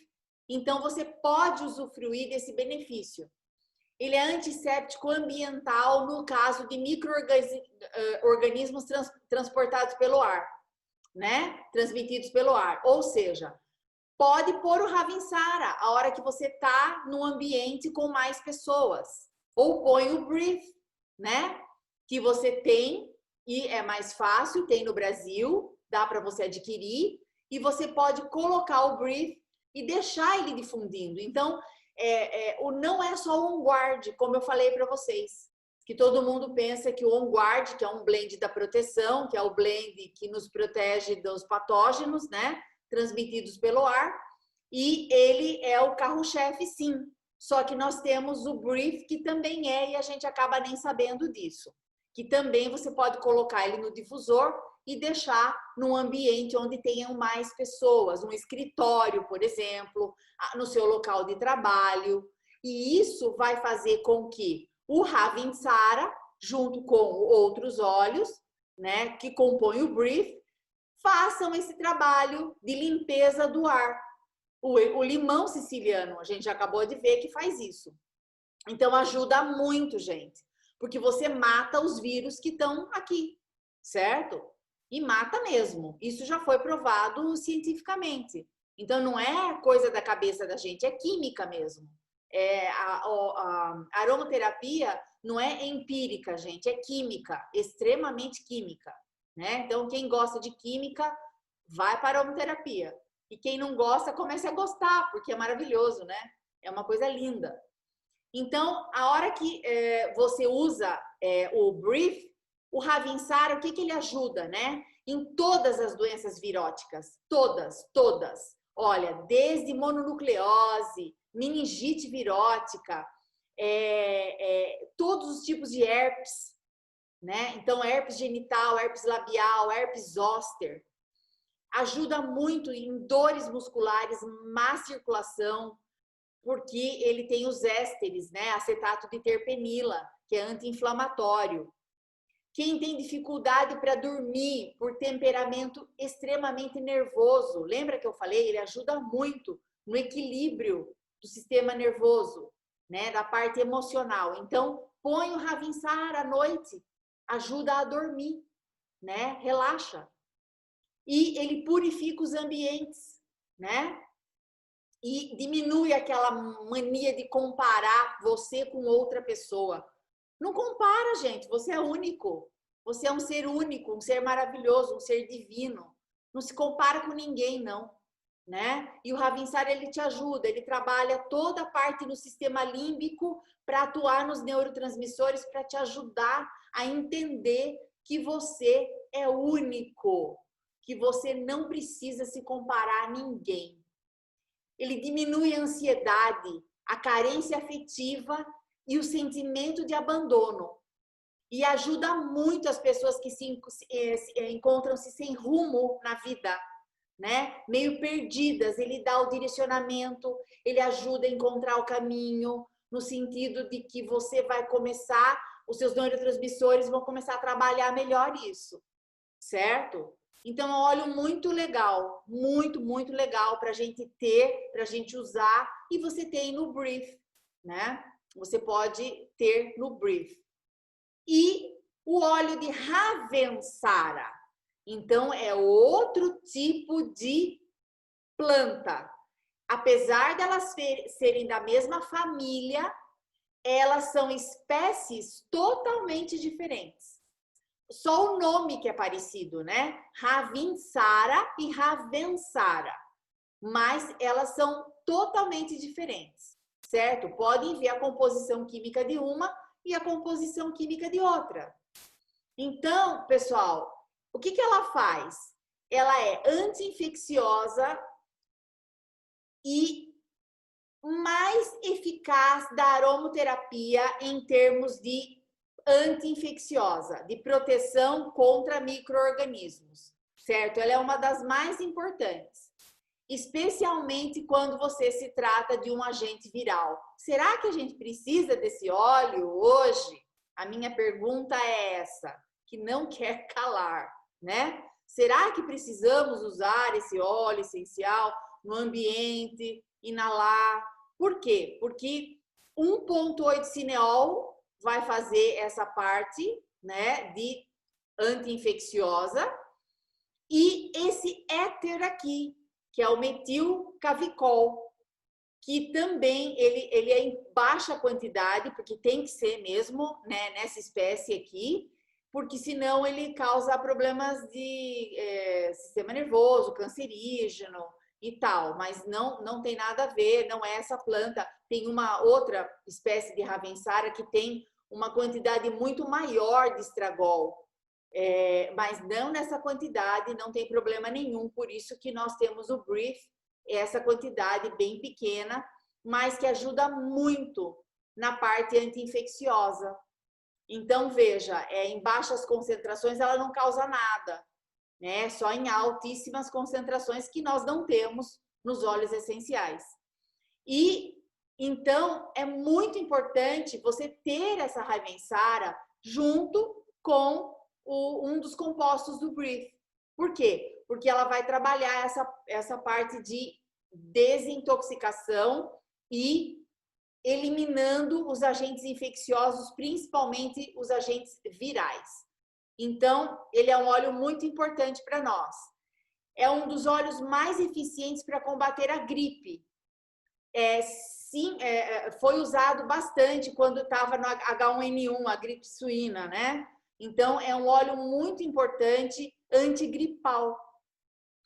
Então, você pode usufruir desse benefício. Ele é antisséptico ambiental no caso de micro-organismos transportados pelo ar, né? Transmitidos pelo ar. Ou seja, pode pôr o Ravinsara a hora que você está num ambiente com mais pessoas. Ou põe o Breathe, né? Que você tem e é mais fácil, tem no Brasil, dá para você adquirir. E você pode colocar o Breathe e deixar ele difundindo. Então, não é só o On Guard, como eu falei para vocês, que todo mundo pensa que o On Guard, que é um blend da proteção, que é o blend que nos protege dos patógenos, né, transmitidos pelo ar, e ele é o carro-chefe, sim. Só que nós temos o Breathe, que também e a gente acaba nem sabendo disso. Que também você pode colocar ele no difusor e deixar num ambiente onde tenham mais pessoas, um escritório, por exemplo, no seu local de trabalho. E isso vai fazer com que o Ravinsara, junto com outros óleos, né, que compõem o Breathe, façam esse trabalho de limpeza do ar. O limão siciliano, a gente acabou de ver que faz isso. Então, ajuda muito, gente, porque você mata os vírus que estão aqui, certo? E mata mesmo. Isso já foi provado cientificamente. Então, não é coisa da cabeça da gente, é química mesmo. A aromaterapia não é empírica, gente, é química, extremamente química, né? Então, quem gosta de química, vai para a aromaterapia. E quem não gosta, comece a gostar, porque é maravilhoso, né? É uma coisa linda. Então, a hora que você usa o Brief, o Ravinsara, o que ele ajuda, né? Em todas as doenças viróticas, todas. Olha, desde mononucleose, meningite virótica, todos os tipos de herpes, né? Então, herpes genital, herpes labial, herpes zoster. Ajuda muito em dores musculares, má circulação, porque ele tem os ésteres, né? Acetato de terpenila, que é anti-inflamatório. Quem tem dificuldade para dormir por temperamento extremamente nervoso, lembra que eu falei? Ele ajuda muito no equilíbrio do sistema nervoso, né? Da parte emocional. Então, põe o Ravinsara à noite, ajuda a dormir, né? Relaxa. E ele purifica os ambientes, né? E diminui aquela mania de comparar você com outra pessoa. Não compara, gente. Você é único. Você é um ser único, um ser maravilhoso, um ser divino. Não se compara com ninguém, não, né? E o Ravinsara, ele te ajuda. Ele trabalha toda a parte no sistema límbico para atuar nos neurotransmissores, para te ajudar a entender que você é único, que você não precisa se comparar a ninguém. Ele diminui a ansiedade, a carência afetiva e o sentimento de abandono. E ajuda muito as pessoas que encontram-se sem rumo na vida, né? Meio perdidas. Ele dá o direcionamento, ele ajuda a encontrar o caminho, no sentido de que você vai começar, os seus neurotransmissores vão começar a trabalhar melhor isso, certo? Então, é um óleo muito legal, muito legal para a gente ter, para a gente usar, e você tem no Brief, né? Você pode ter no Brief. E o óleo de Ravensara, então é outro tipo de planta. Apesar delas serem da mesma família, elas são espécies totalmente diferentes. Só o nome que é parecido, né? Ravinsara e Ravensara. Mas elas são totalmente diferentes, certo? Podem ver a composição química de uma e a composição química de outra. Então, pessoal, o que ela faz? Ela é anti-infecciosa e mais eficaz da aromaterapia em termos de anti-infecciosa, de proteção contra micro-organismos, certo? Ela é uma das mais importantes, especialmente quando você se trata de um agente viral. Será que a gente precisa desse óleo hoje? A minha pergunta é essa, que não quer calar, né? Será que precisamos usar esse óleo essencial no ambiente, inalar? Por quê? Porque 1,8 cineol vai fazer essa parte, né, de anti-infecciosa, e esse éter aqui, que é o metilcavicol, que também ele é em baixa quantidade, porque tem que ser mesmo, né, nessa espécie aqui, porque senão ele causa problemas de sistema nervoso, cancerígeno e tal, mas não tem nada a ver, não é essa planta. Tem uma outra espécie de Ravensara que tem uma quantidade muito maior de estragol, mas não nessa quantidade, não tem problema nenhum, por isso que nós temos o Brief, essa quantidade bem pequena, mas que ajuda muito na parte anti-infecciosa. Então, veja, em baixas concentrações ela não causa nada, né? Só em altíssimas concentrações que nós não temos nos óleos essenciais. E, então, é muito importante você ter essa Ravensara junto com um dos compostos do Brief. Por quê? Porque ela vai trabalhar essa parte de desintoxicação e eliminando os agentes infecciosos, principalmente os agentes virais. Então, ele é um óleo muito importante para nós. É um dos óleos mais eficientes para combater a gripe. Foi usado bastante quando estava no H1N1, a gripe suína, né? Então, é um óleo muito importante antigripal.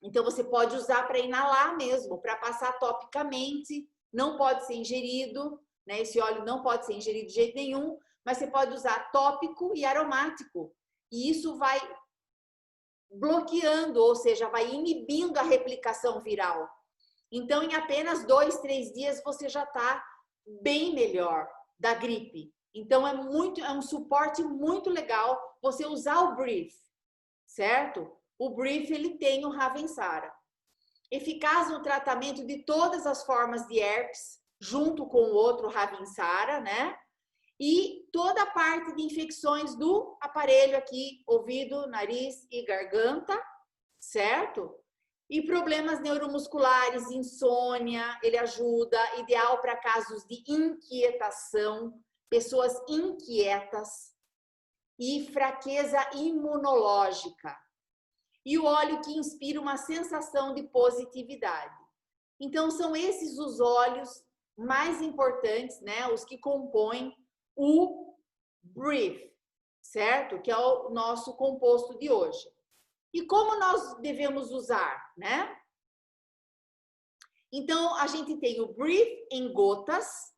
Então, você pode usar para inalar mesmo, para passar topicamente, não pode ser ingerido, né? Esse óleo não pode ser ingerido de jeito nenhum, mas você pode usar tópico e aromático. E isso vai bloqueando, ou seja, vai inibindo a replicação viral. Então, em apenas 2, 3 dias, você já está bem melhor da gripe. Então, é um suporte muito legal você usar o Brief, certo? O Brief, ele tem o Ravensara. Eficaz no tratamento de todas as formas de herpes, junto com o outro Ravensara, né? E toda a parte de infecções do aparelho aqui, ouvido, nariz e garganta, certo? E problemas neuromusculares, insônia, ele ajuda, ideal para casos de inquietação, pessoas inquietas e fraqueza imunológica. E o óleo que inspira uma sensação de positividade. Então, são esses os óleos mais importantes, né? Os que compõem o Brief, certo? Que é o nosso composto de hoje. E como nós devemos usar, né? Então, a gente tem o Brief em gotas,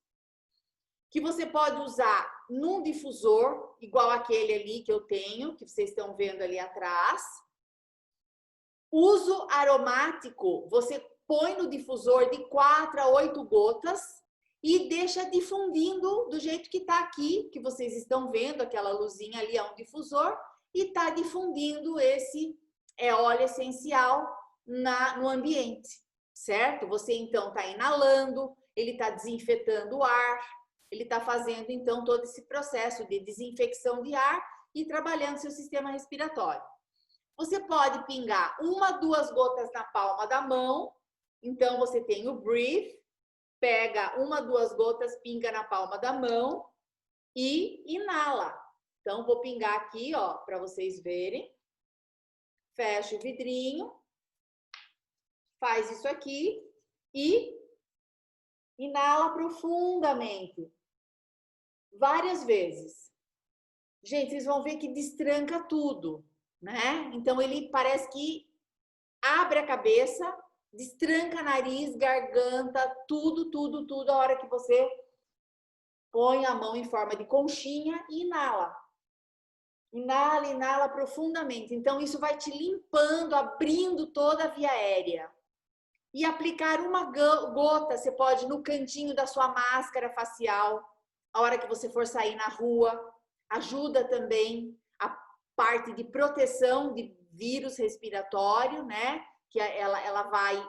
que você pode usar num difusor, igual aquele ali que eu tenho, que vocês estão vendo ali atrás. Uso aromático, você põe no difusor de 4 a 8 gotas e deixa difundindo do jeito que está aqui, que vocês estão vendo, aquela luzinha ali é um difusor, e está difundindo esse óleo essencial no ambiente, certo? Você então está inalando, ele está desinfetando o ar, ele está fazendo então todo esse processo de desinfecção de ar e trabalhando seu sistema respiratório. Você pode pingar 1, 2 gotas na palma da mão. Então, você tem o Brief, pega 1, 2 gotas, pinga na palma da mão e inala. Então, vou pingar aqui, ó, para vocês verem. Fecha o vidrinho, faz isso aqui e inala profundamente, várias vezes. Gente, vocês vão ver que destranca tudo, né? Então, ele parece que abre a cabeça, destranca nariz, garganta, tudo, tudo, tudo, a hora que você põe a mão em forma de conchinha e inala. Inala, inala profundamente. Então, isso vai te limpando, abrindo toda a via aérea. E aplicar uma gota, você pode no cantinho da sua máscara facial, a hora que você for sair na rua. Ajuda também a parte de proteção de vírus respiratório, né? Que ela vai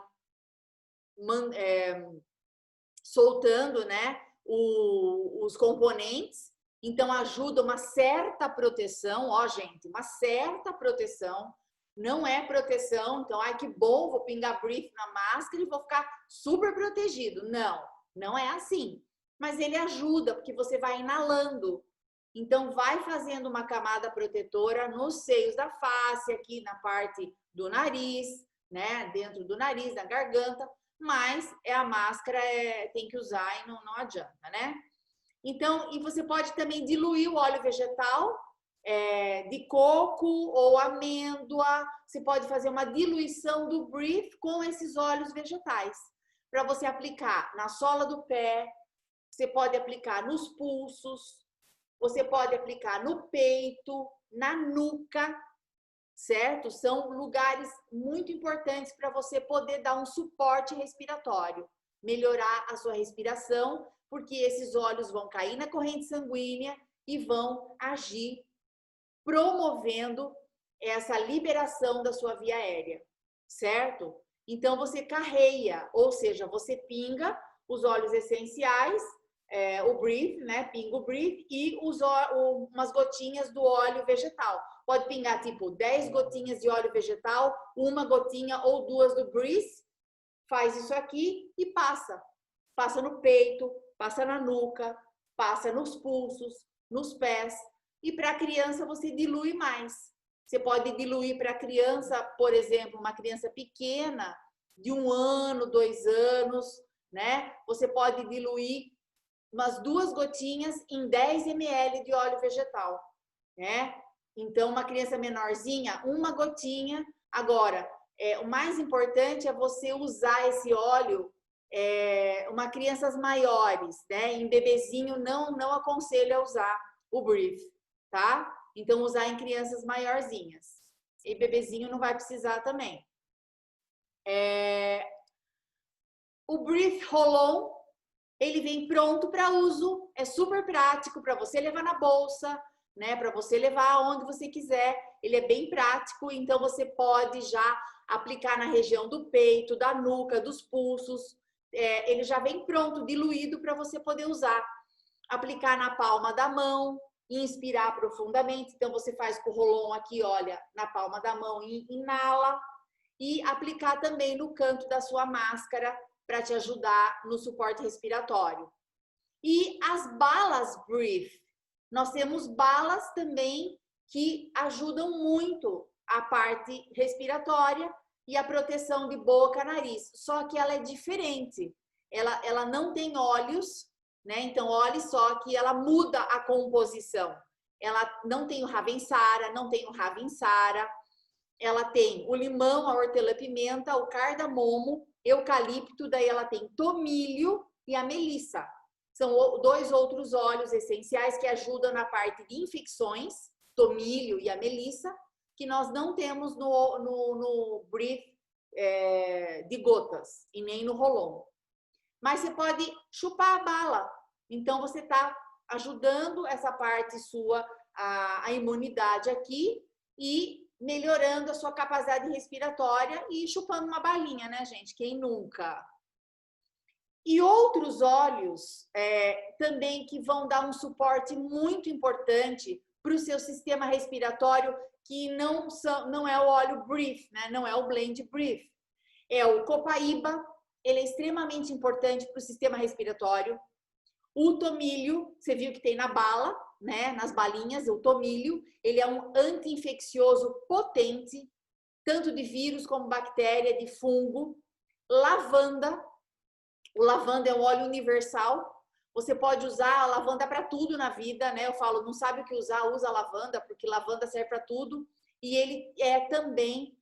soltando, né, os componentes. Então, ajuda uma certa proteção. Ó, gente, uma certa proteção. Não é proteção, então, ai, que bom, vou pingar Brief na máscara e vou ficar super protegido. Não, não é assim. Mas ele ajuda, porque você vai inalando. Então, vai fazendo uma camada protetora nos seios da face, aqui na parte do nariz, né? Dentro do nariz, da garganta. Mas a máscara tem que usar e não adianta, né? Então, e você pode também diluir o óleo vegetal de coco ou amêndoa. Você pode fazer uma diluição do Brief com esses óleos vegetais para você aplicar na sola do pé, você pode aplicar nos pulsos, você pode aplicar no peito, na nuca, certo? São lugares muito importantes para você poder dar um suporte respiratório, melhorar a sua respiração, porque esses óleos vão cair na corrente sanguínea e vão agir promovendo essa liberação da sua via aérea, certo? Então, você carreia, ou seja, você pinga os óleos essenciais, o Brief, né? Pinga o Brief e umas gotinhas do óleo vegetal. Pode pingar, tipo, 10 gotinhas de óleo vegetal, 1 gotinha ou 2 do Brief, faz isso aqui e passa. Passa no peito, passa na nuca, passa nos pulsos, nos pés. E para a criança você dilui mais. Você pode diluir para a criança, por exemplo, uma criança pequena, de 1 ano, 2 anos, né? Você pode diluir umas 2 gotinhas em 10 ml de óleo vegetal, né? Então, uma criança menorzinha, 1 gotinha. Agora, o mais importante é você usar esse óleo uma crianças maiores, né? Em bebezinho não aconselho a usar o Brief, tá? Então usar em crianças maiorzinhas. E bebezinho não vai precisar também. O Brief Roll-On, ele vem pronto para uso, é super prático para você levar na bolsa, né? Para você levar aonde você quiser. Ele é bem prático, então você pode já aplicar na região do peito, da nuca, dos pulsos. Ele já vem pronto, diluído para você poder usar. Aplicar na palma da mão, inspirar profundamente. Então você faz com o Roll-On aqui, olha, na palma da mão e inala. E aplicar também no canto da sua máscara para te ajudar no suporte respiratório. E as balas Brief. Nós temos balas também que ajudam muito a parte respiratória e a proteção de boca, nariz. Só que ela é diferente. Ela não tem óleos, né? Então, olhe só que ela muda a composição. Ela não tem o Ravensara, não tem o Ravinsara. Ela tem o limão, a hortelã-pimenta, o cardamomo, eucalipto, daí ela tem tomilho e a melissa. São 2 outros óleos essenciais que ajudam na parte de infecções, tomilho e a melissa, que nós não temos no Brief de gotas e nem no Roll-On. Mas você pode chupar a bala. Então, você está ajudando essa parte sua, a imunidade aqui e melhorando a sua capacidade respiratória e chupando uma balinha, né, gente? Quem nunca? E outros óleos também que vão dar um suporte muito importante para o seu sistema respiratório, que não é o óleo Brief, né? Não é o blend Brief. É o copaíba, ele é extremamente importante para o sistema respiratório. O tomilho, você viu que tem na bala, né? Nas balinhas, o tomilho, ele é um anti-infeccioso potente, tanto de vírus como bactéria, de fungo. Lavanda, o lavanda é um óleo universal. Você pode usar a lavanda para tudo na vida, né? Eu falo, não sabe o que usar, usa a lavanda, porque lavanda serve para tudo. E ele é também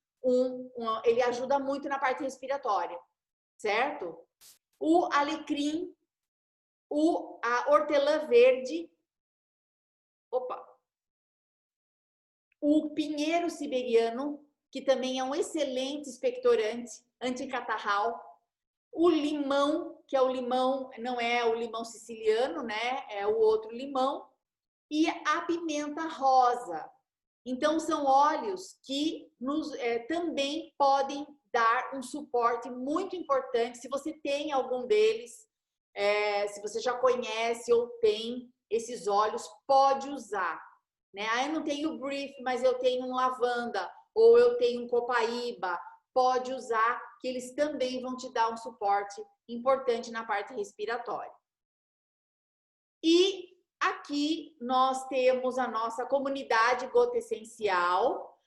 ele ajuda muito na parte respiratória, certo? O alecrim, a hortelã verde, o pinheiro siberiano, que também é um excelente expectorante, anticatarral. O limão, que é o limão, não é o limão siciliano, né? É o outro limão. E a pimenta rosa. Então, são óleos que também podem dar um suporte muito importante. Se você tem algum deles, se você já conhece ou tem esses óleos, pode usar. Né? Ah, eu não tenho Brief, mas eu tenho um lavanda, ou eu tenho um copaíba. Pode usar, que eles também vão te dar um suporte importante na parte respiratória. E aqui nós temos a nossa comunidade Gota Essencial,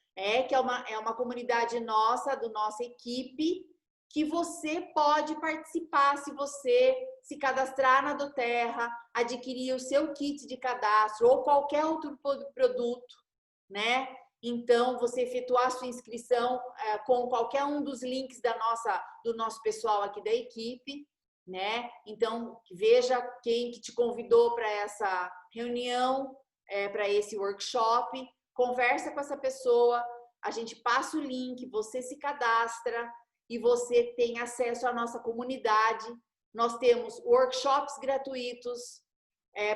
que é uma comunidade nossa, do nossa equipe, que você pode participar se você se cadastrar na doTERRA, adquirir o seu kit de cadastro ou qualquer outro produto, né? Então, você efetuar a sua inscrição com qualquer um dos links do nosso pessoal aqui da equipe, né? Então, veja quem que te convidou para essa reunião, para esse workshop, conversa com essa pessoa, a gente passa o link, você se cadastra e você tem acesso à nossa comunidade. Nós temos workshops gratuitos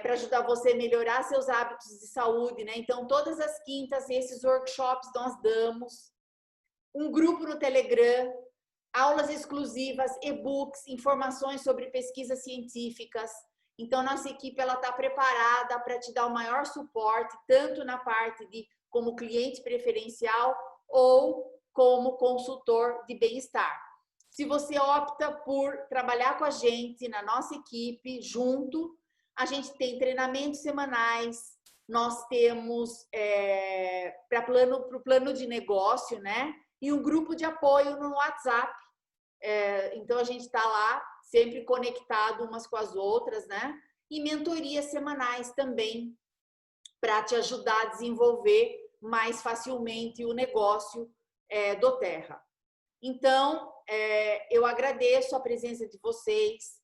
para ajudar você a melhorar seus hábitos de saúde, né? Então, todas as quintas, esses workshops nós damos. Um grupo no Telegram, aulas exclusivas, e-books, informações sobre pesquisas científicas. Então, nossa equipe está preparada para te dar o maior suporte, tanto na parte de como cliente preferencial ou como consultor de bem-estar. Se você opta por trabalhar com a gente, na nossa equipe, junto, a gente tem treinamentos semanais, nós temos para o plano de negócio, né? E um grupo de apoio no WhatsApp. Então, a gente está lá, sempre conectado umas com as outras, né? E mentorias semanais também, para te ajudar a desenvolver mais facilmente o negócio doTERRA. Então, eu agradeço a presença de vocês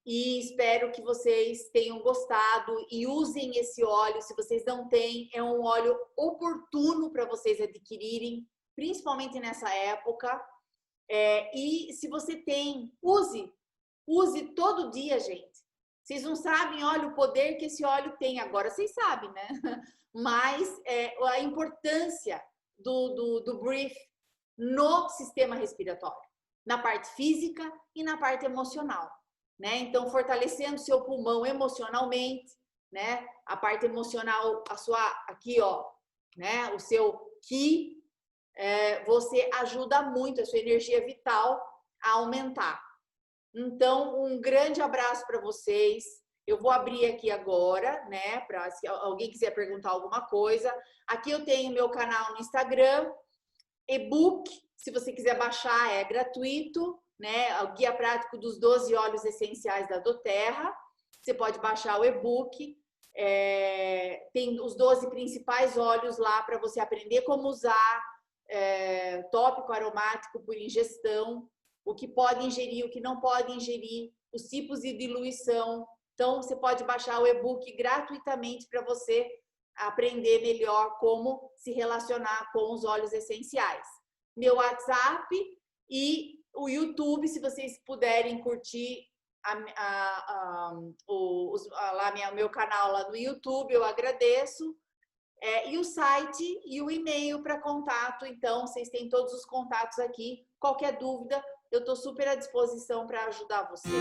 e espero que vocês tenham gostado e usem esse óleo. Se vocês não têm, é um óleo oportuno para vocês adquirirem, principalmente nessa época. E se você tem, use todo dia, gente. Vocês não sabem, olha, o poder que esse óleo tem. Agora vocês sabem, né? Mas a importância do Breathe no sistema respiratório, na parte física e na parte emocional, né? Então, fortalecendo seu pulmão emocionalmente, né? A parte emocional, a sua, aqui, ó, né? O seu Ki, você ajuda muito a sua energia vital a aumentar. Então, um grande abraço para vocês. Eu vou abrir aqui agora, né? Para se alguém quiser perguntar alguma coisa. Aqui eu tenho meu canal no Instagram, e-book, se você quiser baixar, é gratuito, né? O Guia Prático dos 12 Óleos Essenciais da doTERRA. Você pode baixar o e-book. Tem os 12 principais óleos lá para você aprender como usar, tópico aromático por ingestão, o que pode ingerir, o que não pode ingerir, os tipos de diluição. Então, você pode baixar o e-book gratuitamente para você aprender melhor como se relacionar com os óleos essenciais. Meu WhatsApp e o YouTube, se vocês puderem curtir meu canal lá no YouTube, eu agradeço. E o site e o e-mail para contato. Então, vocês têm todos os contatos aqui. Qualquer dúvida, eu estou super à disposição para ajudar vocês.